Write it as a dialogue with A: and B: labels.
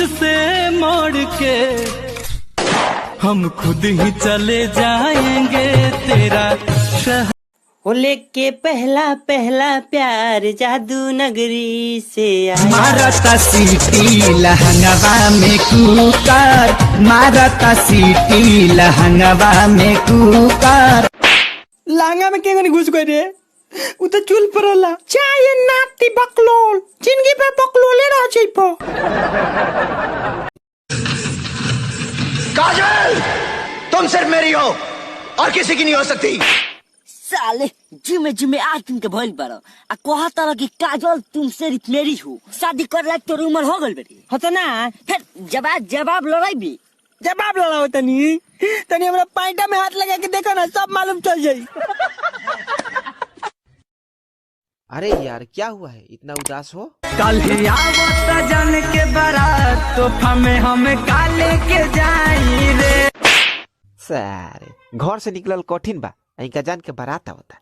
A: मुझसे मोड़ के हम खुद ही चले जाएंगे तेरा शहर।
B: वो लेके पहला पहला प्यार जादू नगरी से आया।
C: मारता सीटी लहंगवा में कुकर, मारता सीटी लहंगवा में कुकर।
B: लांगा में के घुस गए रे, उ तो चुल पड़ला। चाय नाती बकलोल, जिंदगी पे बकलोले रह जाइपो।
D: काजल, तुम सिर्फ मेरी हो और किसी की नहीं हो सकती।
E: साले जिमे जिमे आज तुमके भइल बारो आ कहा तरह की काजल तुम सिर्फ मेरी हो। शादी कर लायक तोर उम्र हो गइल बेटी
B: होता ना।
E: फिर जवाब लड़ाई
B: जवाब लड़ाओ तनी तनी हमरा पाइटा में हाथ लगा के देखो ना, सब मालूम चल जाई।
F: अरे यार क्या हुआ है, इतना उदास हो?
A: कल ही आवता जान के बारात तोहफा में हमें काले के जाई रे।
F: सारे घर से निकलल कठिन बा, इनका जान के बारात आवता।